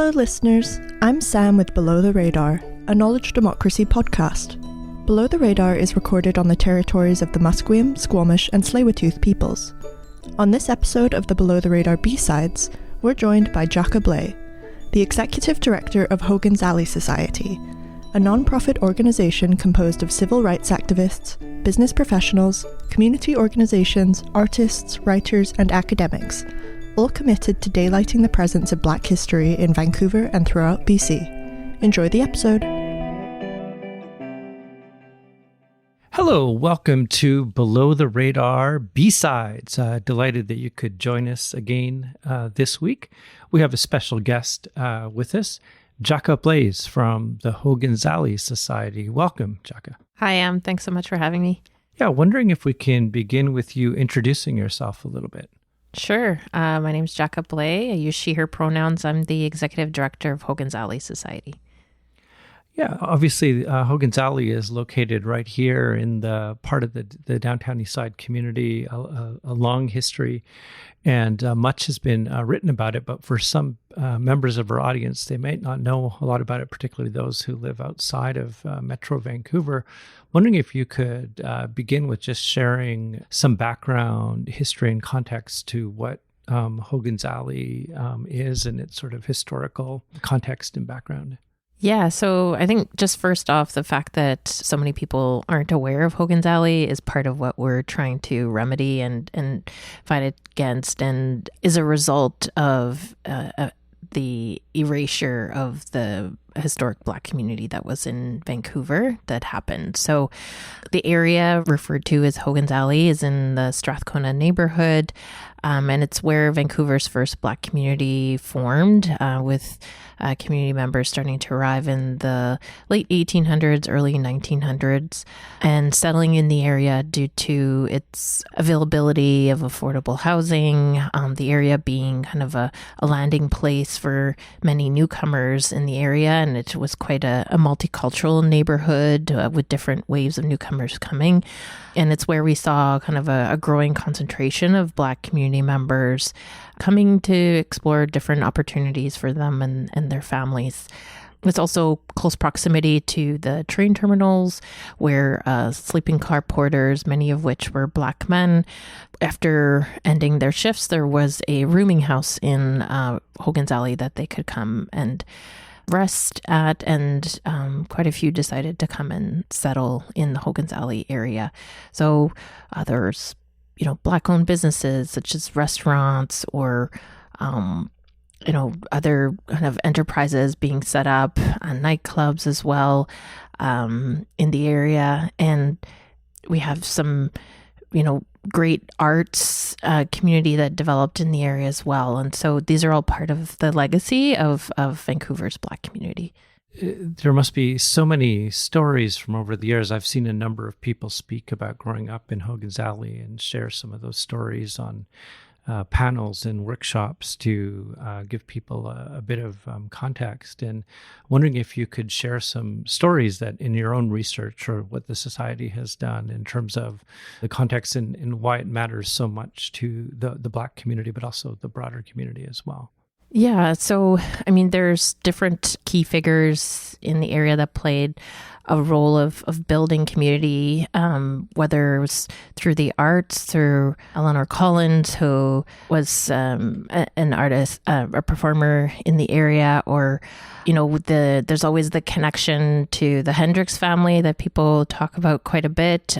Hello listeners, I'm Sam with Below the Radar, a knowledge democracy podcast. Below the Radar is recorded on the territories of the Musqueam, Squamish and Tsleil-Waututh peoples. On this episode of the Below the Radar B-Sides, we're joined by Djaka Blais, the Executive Director of Hogan's Alley Society, a non-profit organisation composed of civil rights activists, business professionals, community organisations, artists, writers and academics, all committed to daylighting the presence of Black history in Vancouver and throughout BC. Enjoy the episode. Hello, welcome to Below the Radar B-Sides. Delighted that you could join us again this week. We have a special guest with us, Djaka Blais from the Hogan's Alley Society. Welcome, Djaka. Hi, thanks so much for having me. Yeah, wondering if we can begin with you introducing yourself a little bit. Sure. My name's Djaka Blais. I use she, her pronouns. I'm the Executive Director of Hogan's Alley Society. Yeah, obviously, Hogan's Alley is located right here in the part of the downtown East Side community, a long history, and much has been written about it. But for some members of our audience, they might not know a lot about it, particularly those who live outside of Metro Vancouver. Wondering if you could begin with just sharing some background, history, and context to what Hogan's Alley is and its sort of historical context and background. Yeah, so I think just first off, the fact that so many people aren't aware of Hogan's Alley is part of what we're trying to remedy and fight against, and is a result of the erasure of the historic Black community that was in Vancouver that happened. So the area referred to as Hogan's Alley is in the Strathcona neighborhood, and it's where Vancouver's first Black community formed, with community members starting to arrive in the late 1800s, early 1900s, and settling in the area due to its availability of affordable housing, the area being kind of a landing place for many newcomers in the area. And it was quite a multicultural neighborhood with different waves of newcomers coming. And it's where we saw kind of a growing concentration of Black community members coming to explore different opportunities for them and their families. It's also close proximity to the train terminals where sleeping car porters, many of which were Black men, after ending their shifts, there was a rooming house in Hogan's Alley that they could come and rest at, and quite a few decided to come and settle in the Hogan's Alley area. So there's Black-owned businesses such as restaurants or other kind of enterprises being set up, nightclubs as well in the area. And we have some, great arts community that developed in the area as well. And so these are all part of the legacy of Vancouver's Black community. There must be so many stories from over the years. I've seen a number of people speak about growing up in Hogan's Alley and share some of those stories on panels and workshops to give people a bit of context. And wondering if you could share some stories that in your own research or what the Society has done in terms of the context and why it matters so much to the Black community, but also the broader community as well. Yeah, so, there's different key figures in the area that played a role of building community, whether it was through the arts, through Eleanor Collins, who was an artist, a performer in the area, or, there's always the connection to the Hendricks family that people talk about quite a bit,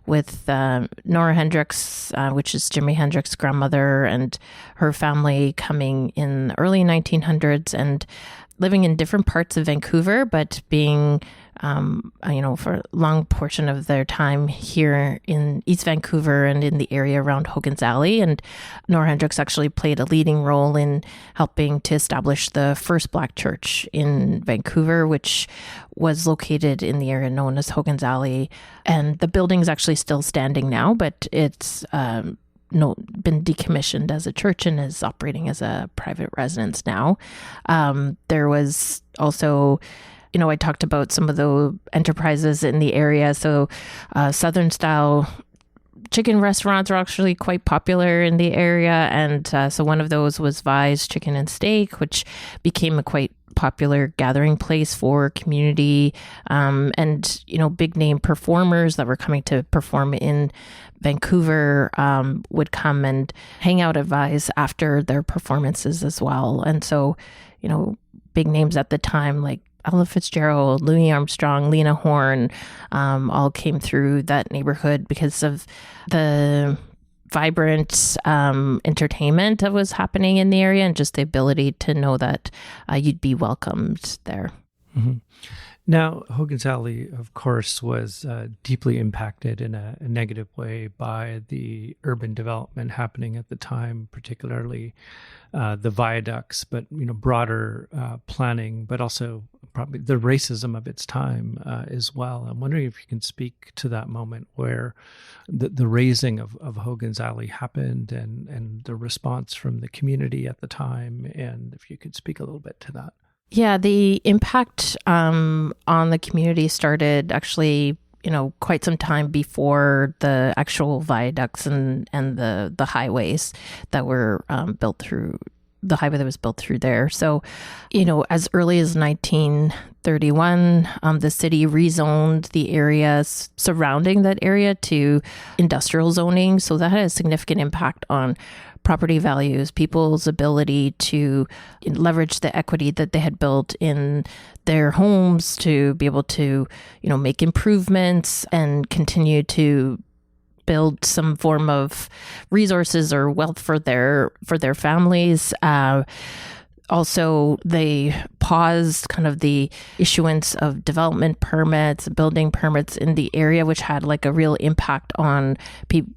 with Nora Hendricks, which is Jimi Hendrix' grandmother, and her family coming in the early 1900s and living in different parts of Vancouver, but being, for a long portion of their time here in East Vancouver and in the area around Hogan's Alley. And Nora Hendricks actually played a leading role in helping to establish the first Black church in Vancouver, which was located in the area known as Hogan's Alley. And the building is actually still standing now, but it's been decommissioned as a church and is operating as a private residence now. There was also, I talked about some of the enterprises in the area. So Southern style chicken restaurants are actually quite popular in the area. And so one of those was Vi's Chicken and Steak, which became a quite popular gathering place for community and, big name performers that were coming to perform in Vancouver would come and hang out at Vi's after their performances as well. And so, big names at the time like Ella Fitzgerald, Louis Armstrong, Lena Horne, all came through that neighborhood because of the vibrant entertainment that was happening in the area and just the ability to know that you'd be welcomed there. Mm-hmm. Now, Hogan's Alley, of course, was deeply impacted in a negative way by the urban development happening at the time, particularly the viaducts, but broader planning, but also probably the racism of its time as well. I'm wondering if you can speak to that moment where the raising of Hogan's Alley happened and the response from the community at the time, and if you could speak a little bit to that. Yeah, the impact on the community started actually, quite some time before the actual viaducts and the highways that were built through, the highway that was built through there. So, as early as 1931, the city rezoned the areas surrounding that area to industrial zoning. So that had a significant impact on property values, people's ability to leverage the equity that they had built in their homes to be able to, make improvements and continue to build some form of resources or wealth for their families. Also, they paused kind of the issuance of development permits, building permits in the area, which had like a real impact on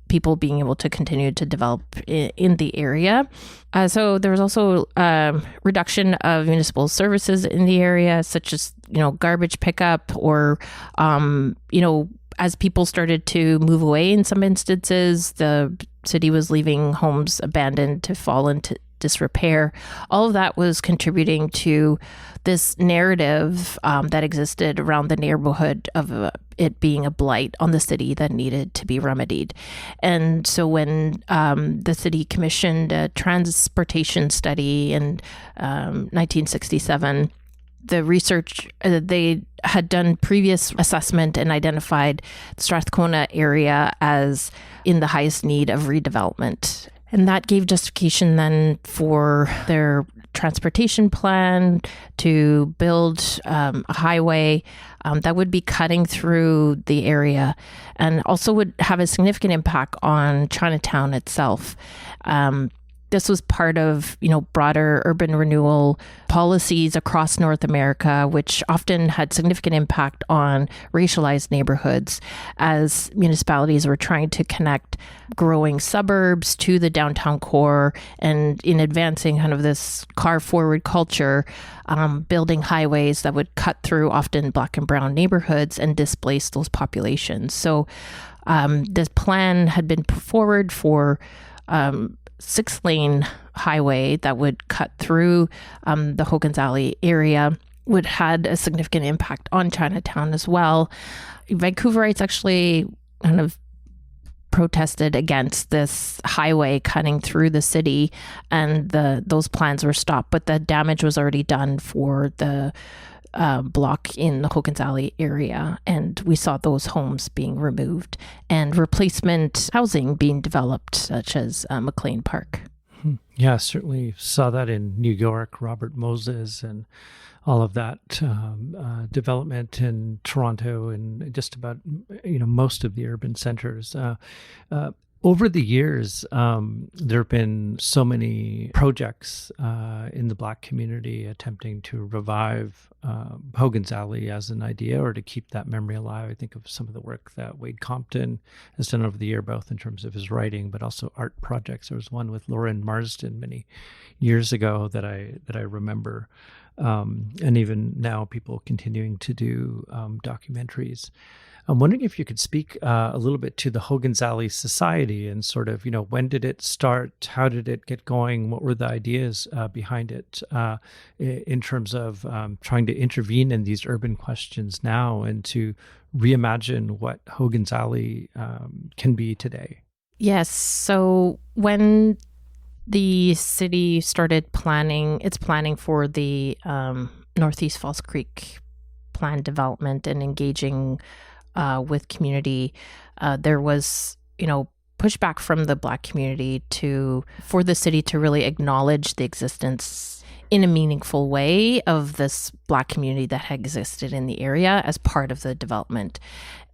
people being able to continue to develop in the area. So there was also reduction of municipal services in the area, such as, garbage pickup or, as people started to move away in some instances, the city was leaving homes abandoned to fall into disrepair. All of that was contributing to this narrative that existed around the neighborhood of it being a blight on the city that needed to be remedied. And so when the city commissioned a transportation study in 1967, the research, they had done previous assessment and identified the Strathcona area as in the highest need of redevelopment. And that gave justification then for their transportation plan to build a highway that would be cutting through the area and also would have a significant impact on Chinatown itself. This was part of, broader urban renewal policies across North America, which often had significant impact on racialized neighborhoods as municipalities were trying to connect growing suburbs to the downtown core and in advancing kind of this car-forward culture, building highways that would cut through often Black and brown neighborhoods and displace those populations. So this plan had been put forward for 6-lane highway that would cut through the Hogan's Alley area, would had a significant impact on Chinatown as well. Vancouverites actually kind of protested against this highway cutting through the city, and those plans were stopped, but the damage was already done for the block in the Hogan's Alley area, and we saw those homes being removed and replacement housing being developed, such as McLean Park. Yeah, certainly saw that in New York, Robert Moses and all of that development in Toronto and just about, most of the urban centers. Over the years, there have been so many projects in the Black community attempting to revive Hogan's Alley as an idea or to keep that memory alive. I think of some of the work that Wade Compton has done over the year, both in terms of his writing, but also art projects. There was one with Lauren Marsden many years ago that I remember. And even now, people continuing to do documentaries. I'm wondering if you could speak a little bit to the Hogan's Alley Society and sort of, when did it start? How did it get going? What were the ideas behind it in terms of trying to intervene in these urban questions now and to reimagine what Hogan's Alley can be today? Yes. So when the city started planning for the Northeast Falls Creek plan development and engaging with community, there was, pushback from the Black community for the city to really acknowledge the existence in a meaningful way of this Black community that had existed in the area as part of the development.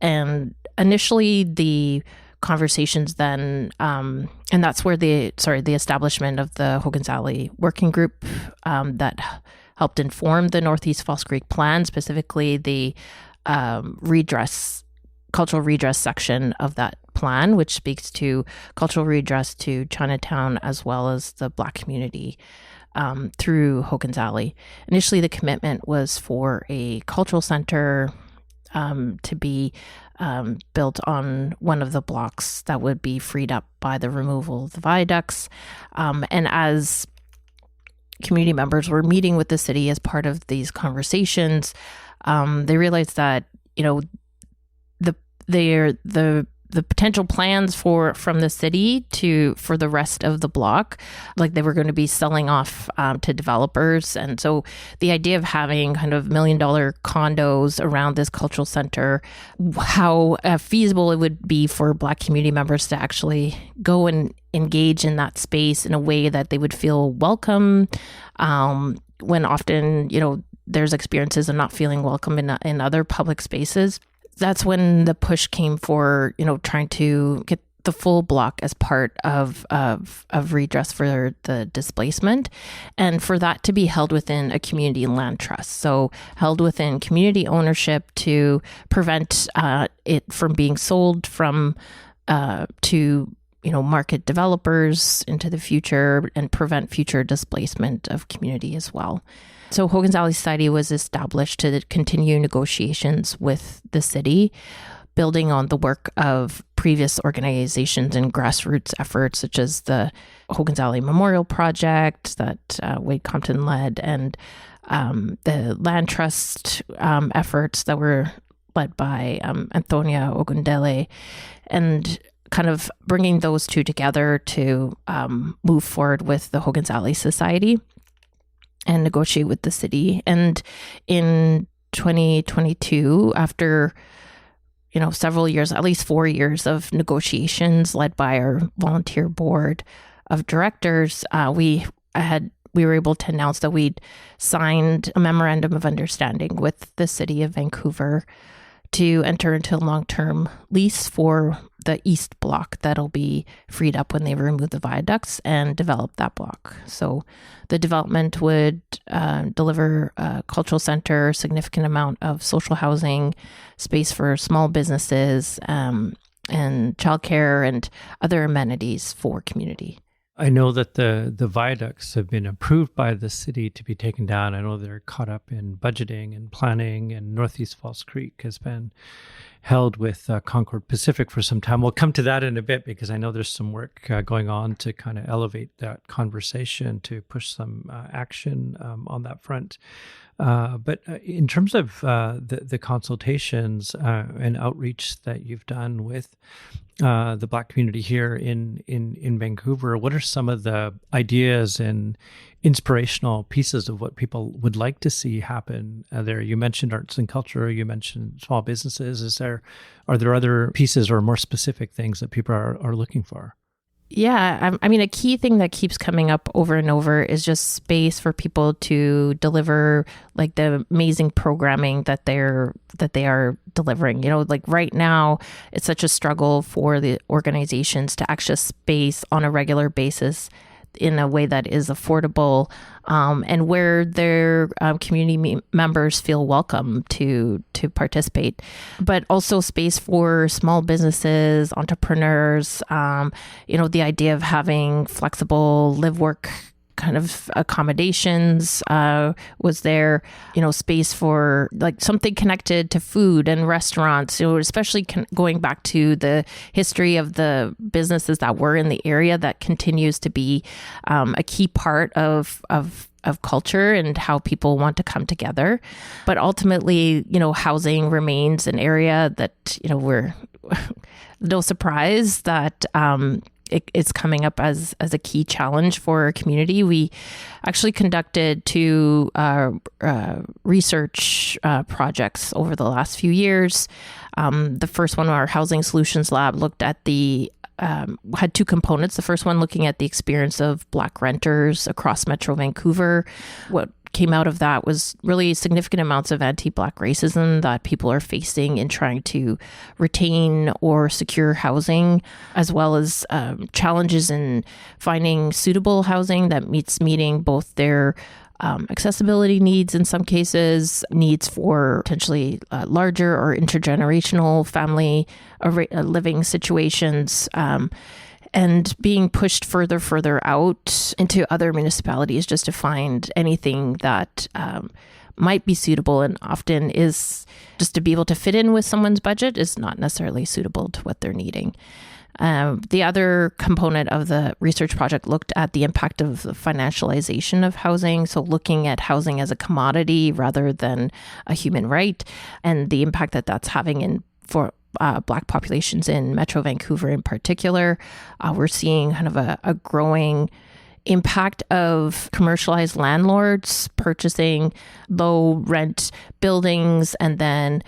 And initially, the conversations then, and that's where the establishment of the Hogan's Alley working group that helped inform the Northeast Falls Creek plan, specifically the cultural redress section of that plan, which speaks to cultural redress to Chinatown as well as the Black community through Hogan's Alley. Initially, the commitment was for a cultural center to be built on one of the blocks that would be freed up by the removal of the viaducts. And as community members were meeting with the city as part of these conversations, they realized that, the potential plans from the city for the rest of the block, like they were going to be selling off to developers. And so the idea of having kind of $1 million condos around this cultural center, how feasible it would be for Black community members to actually go and engage in that space in a way that they would feel welcome, when often, there's experiences of not feeling welcome in other public spaces. That's when the push came for, trying to get the full block as part of redress for the displacement, and for that to be held within a community land trust. So held within community ownership to prevent it from being sold to market developers into the future and prevent future displacement of community as well. So Hogan's Alley Society was established to continue negotiations with the city, building on the work of previous organizations and grassroots efforts, such as the Hogan's Alley Memorial Project that Wade Compton led, and the land trust efforts that were led by Antonia Ogundele, and kind of bringing those two together to move forward with the Hogan's Alley Society and negotiate with the city. And in 2022, after several years, at least 4 years of negotiations led by our volunteer board of directors, we were able to announce that we'd signed a memorandum of understanding with the city of Vancouver to enter into a long-term lease for the East Block that'll be freed up when they remove the viaducts and develop that block. So the development would deliver a cultural center, significant amount of social housing, space for small businesses, and childcare and other amenities for community. I know that the viaducts have been approved by the city to be taken down. I know they're caught up in budgeting and planning, and Northeast Falls Creek has been held with Concord Pacific for some time. We'll come to that in a bit because I know there's some work going on to kind of elevate that conversation, to push some action on that front. But in terms of the consultations and outreach that you've done with the Black community here in Vancouver, what are some of the ideas and inspirational pieces of what people would like to see happen there? You mentioned arts and culture, you mentioned small businesses. Are there other pieces or more specific things that people are looking for? Yeah, I mean, a key thing that keeps coming up over and over is just space for people to deliver like the amazing programming that they are delivering. Like right now, it's such a struggle for the organizations to access space on a regular basis in a way that is affordable, and where their community members feel welcome to participate, but also space for small businesses, entrepreneurs, the idea of having flexible live-work kind of accommodations? Was there, space for like something connected to food and restaurants, especially going back to the history of the businesses that were in the area that continues to be a key part of culture and how people want to come together. But ultimately, housing remains an area that, we're no surprise that it's coming up as a key challenge for our community. We actually conducted 2 research projects over the last few years. The first one, our Housing Solutions Lab, looked at had 2 components. The first one looking at the experience of Black renters across Metro Vancouver. What came out of that was really significant amounts of anti-Black racism that people are facing in trying to retain or secure housing, as well as challenges in finding suitable housing that meeting both their accessibility needs in some cases, needs for potentially larger or intergenerational family living situations, and being pushed further out into other municipalities just to find anything that might be suitable, and often is just to be able to fit in with someone's budget is not necessarily suitable to what they're needing. The other component of the research project looked at the impact of the financialization of housing, so looking at housing as a commodity rather than a human right, and the impact that that's having for Black populations in Metro Vancouver in particular. We're seeing kind of a growing impact of commercialized landlords purchasing low rent buildings and then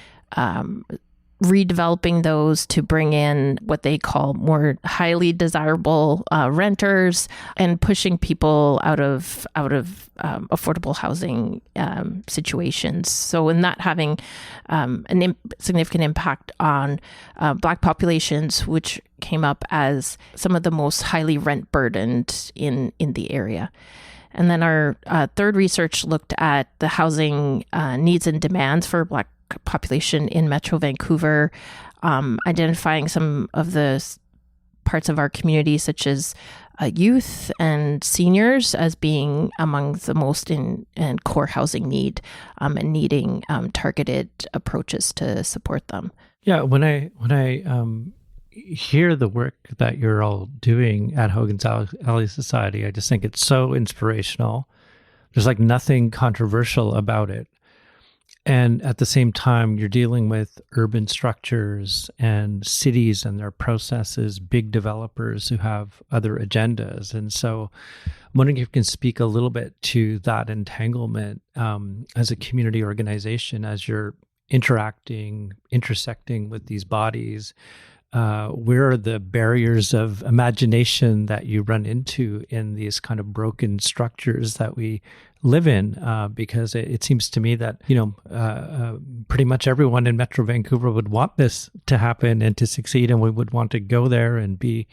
redeveloping those to bring in what they call more highly desirable renters, and pushing people out of affordable housing situations. So in that having significant impact on Black populations, which came up as some of the most highly rent burdened in the area. And then our third research looked at the housing needs and demands for Black population in Metro Vancouver, identifying some of the parts of our community, such as youth and seniors, as being among the most in core housing need, and needing targeted approaches to support them. Yeah, when I hear the work that you're all doing at Hogan's Alley Society, I just think it's so inspirational. There's like nothing controversial about it. And at the same time, you're dealing with urban structures and cities and their processes, big developers who have other agendas. And so I'm wondering if you can speak a little bit to that entanglement as a community organization, as you're intersecting with these bodies. Where are the barriers of imagination that you run into in these kind of broken structures that we live in? Because it seems to me that, pretty much everyone in Metro Vancouver would want this to happen and to succeed, and we would want to go there and be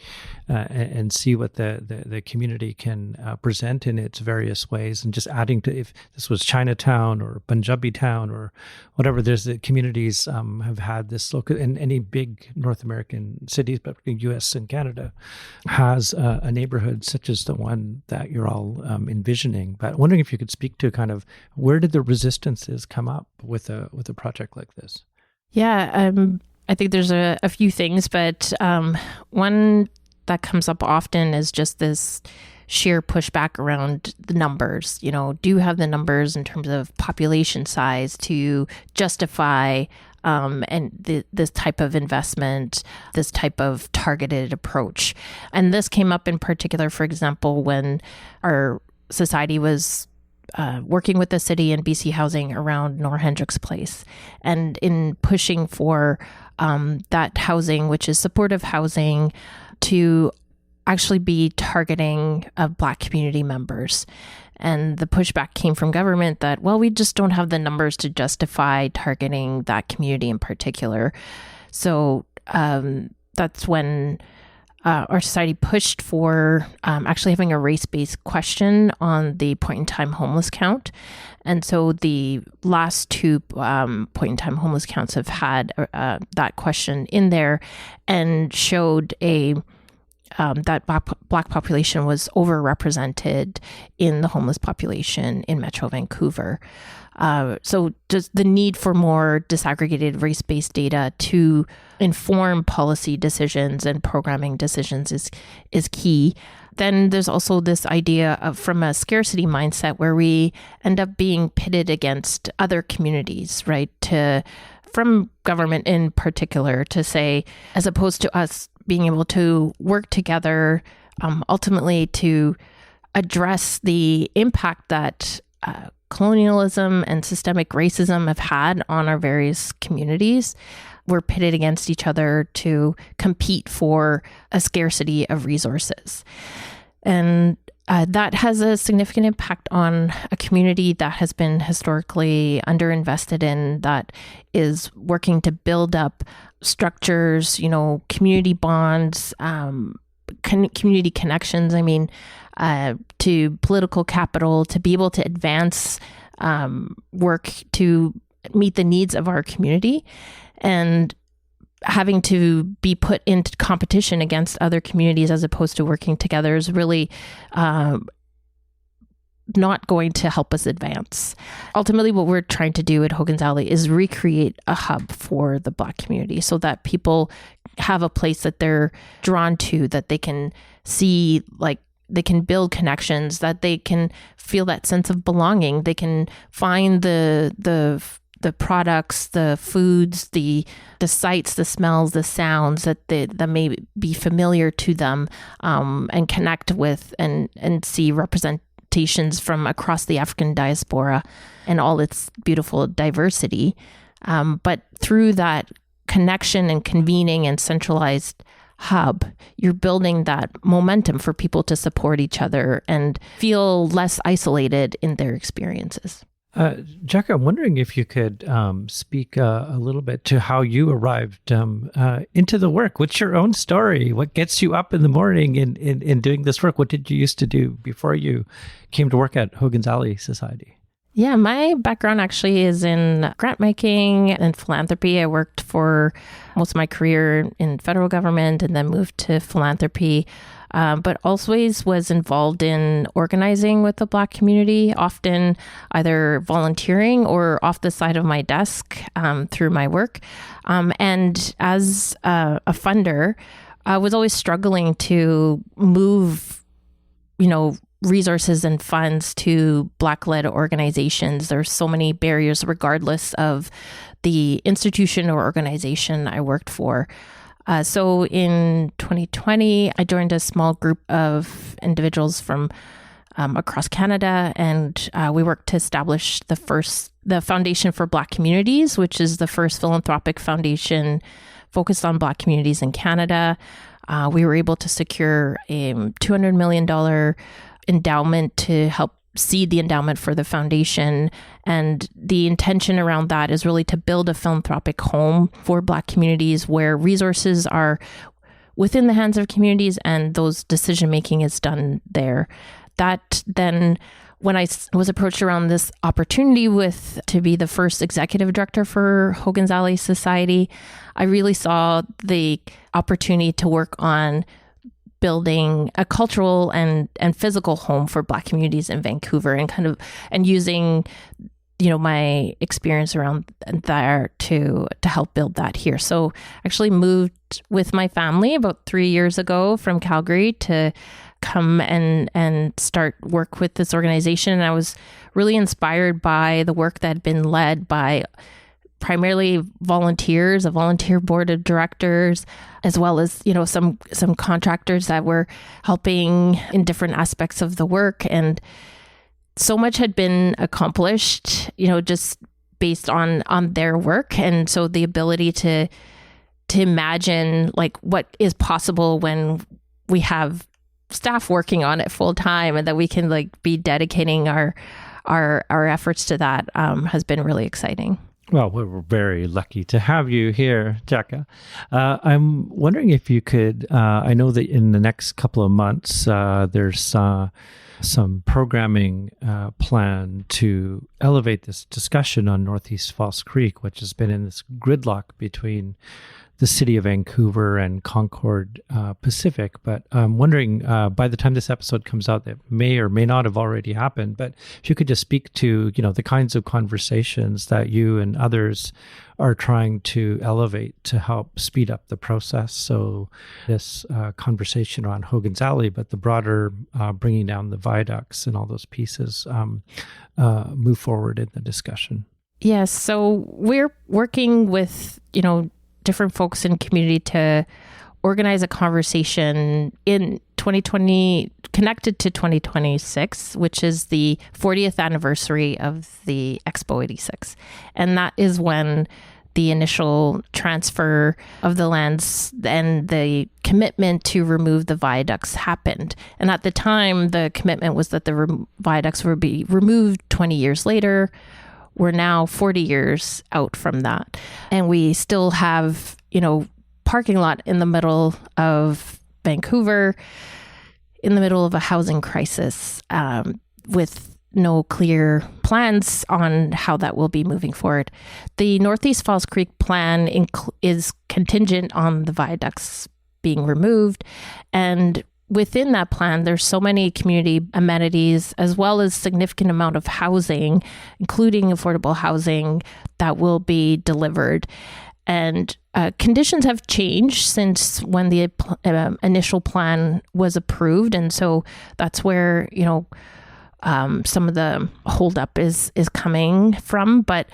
and see what the community can present in its various ways. And just adding to, if this was Chinatown or Punjabi Town or whatever, there's the communities have had this local, in any big North American cities, but US and Canada, has a neighborhood such as the one that you're all envisioning. But wondering if you could speak to kind of where did the resistances come up with a project like this? Yeah, I think there's a few things, but one that comes up often is just this sheer pushback around the numbers. Do you have the numbers in terms of population size to justify this type of investment, this type of targeted approach? And this came up in particular, for example, when our society was working with the city and BC Housing around Nor Hendricks Place, and in pushing for that housing, which is supportive housing, to actually be targeting Black community members. And the pushback came from government that, well, we just don't have the numbers to justify targeting that community in particular. So that's when our society pushed for actually having a race-based question on the point-in-time homeless count. And so the last 2 point-in-time homeless counts have had that question in there, and showed a that Black population was overrepresented in the homeless population in Metro Vancouver. So just the need for more disaggregated race-based data to inform policy decisions and programming decisions is key. Then there's also this idea of from a scarcity mindset where we end up being pitted against other communities, right? From government in particular, to say, as opposed to us being able to work together, ultimately to address the impact that colonialism and systemic racism have had on our various communities. We're pitted against each other to compete for a scarcity of resources. And that has a significant impact on a community that has been historically underinvested in, that is working to build up structures, community bonds, community connections, to political capital, to be able to advance work to meet the needs of our community. And having to be put into competition against other communities as opposed to working together is really not going to help us advance. Ultimately, what we're trying to do at Hogan's Alley is recreate a hub for the Black community so that people have a place that they're drawn to, that they can see, like, they can build connections, that they can feel that sense of belonging. They can find the products, the foods, the sights, the smells, the sounds that may be familiar to them, and connect with and see representations from across the African diaspora and all its beautiful diversity. But through that connection and convening and centralized hub, you're building that momentum for people to support each other and feel less isolated in their experiences. Djaka, I'm wondering if you could speak a little bit to how you arrived into the work. What's your own story? What gets you up in the morning in doing this work? What did you used to do before you came to work at Hogan's Alley Society? Yeah, my background actually is in grant making and philanthropy. I worked for most of my career in federal government and then moved to philanthropy, but always was involved in organizing with the Black community, often either volunteering or off the side of my desk through my work. And as a funder, I was always struggling to move, resources and funds to Black-led organizations. There's so many barriers regardless of the institution or organization I worked for. So in 2020, I joined a small group of individuals from across Canada, and we worked to establish the Foundation for Black Communities, which is the first philanthropic foundation focused on Black communities in Canada. We were able to secure a $200 million endowment to help seed the endowment for the foundation. And the intention around that is really to build a philanthropic home for Black communities where resources are within the hands of communities and those decision-making is done there. That then, when I was approached around this opportunity to be the first executive director for Hogan's Alley Society, I really saw the opportunity to work on building a cultural and physical home for Black communities in Vancouver and using, my experience around there to help build that here. So actually moved with my family about 3 years ago from Calgary to come and start work with this organization. And I was really inspired by the work that had been led by primarily volunteers, a volunteer board of directors, as well as, some contractors that were helping in different aspects of the work. And so much had been accomplished, just based on their work. And so the ability to imagine like what is possible when we have staff working on it full time and that we can be dedicating our efforts to that has been really exciting. Well, we're very lucky to have you here, Djaka. I'm wondering if you could, I know that in the next couple of months, there's some programming plan to elevate this discussion on Northeast False Creek, which has been in this gridlock between the city of Vancouver and Concord Pacific. But I'm wondering, by the time this episode comes out, that may or may not have already happened. But if you could just speak to, the kinds of conversations that you and others are trying to elevate to help speed up the process. So this conversation around Hogan's Alley, but the broader bringing down the viaducts and all those pieces move forward in the discussion. Yes. So we're working with, different folks in community to organize a conversation in 2020 connected to 2026, which is the 40th anniversary of the Expo 86. And that is when the initial transfer of the lands and the commitment to remove the viaducts happened. And at the time, the commitment was that the viaducts would be removed 20 years later. We're now 40 years out from that. And we still have, parking lot in the middle of Vancouver, in the middle of a housing crisis, with no clear plans on how that will be moving forward. The Northeast Falls Creek plan is contingent on the viaducts being removed. And within that plan, there's so many community amenities, as well as significant amount of housing, including affordable housing, that will be delivered. And conditions have changed since when the initial plan was approved. And so that's where, some of the holdup is coming from. But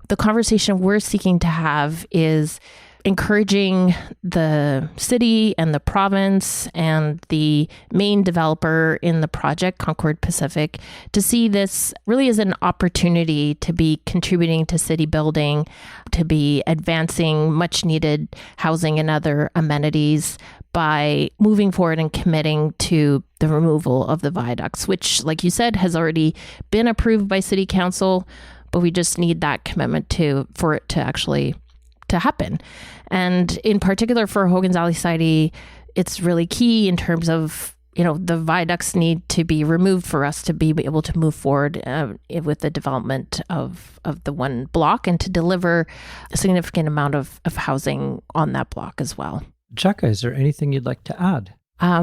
the conversation we're seeking to have is encouraging the city and the province and the main developer in the project, Concord Pacific, to see this really as an opportunity to be contributing to city building, to be advancing much needed housing and other amenities by moving forward and committing to the removal of the viaducts, which, like you said, has already been approved by City Council, but we just need that commitment for it to actually to happen. And in particular for Hogan's Alley Society, it's really key in terms of, the viaducts need to be removed for us to be able to move forward with the development of the one block and to deliver a significant amount of housing on that block as well. Djaka, is there anything you'd like to add?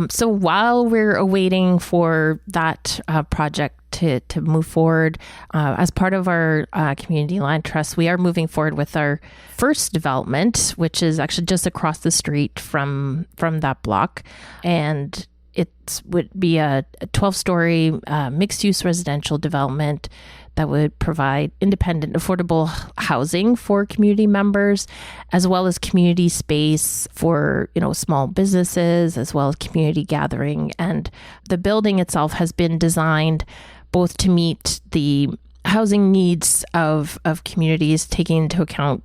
So while we're awaiting for that project to move forward, as part of our community land trust, we are moving forward with our first development, which is actually just across the street from that block. And it would be a 12-story mixed-use residential development that would provide independent, affordable housing for community members, as well as community space for, small businesses, as well as community gathering. And the building itself has been designed both to meet the housing needs of communities, taking into account,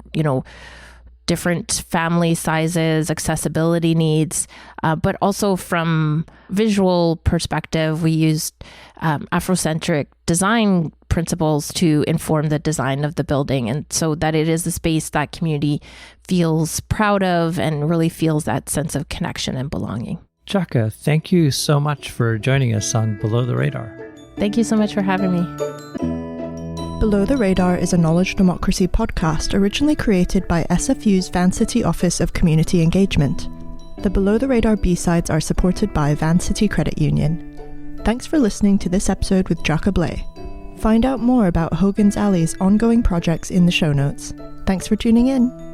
different family sizes, accessibility needs, but also from visual perspective, we used Afrocentric design principles to inform the design of the building, and so that it is a space that community feels proud of and really feels that sense of connection and belonging. Djaka, thank you so much for joining us on Below the Radar. Thank you so much for having me. Below the Radar is a knowledge democracy podcast originally created by SFU's Vancity Office of Community Engagement. The Below the Radar B-sides are supported by Vancity Credit Union. Thanks for listening to this episode with Djaka Blais. Find out more about Hogan's Alley's ongoing projects in the show notes. Thanks for tuning in.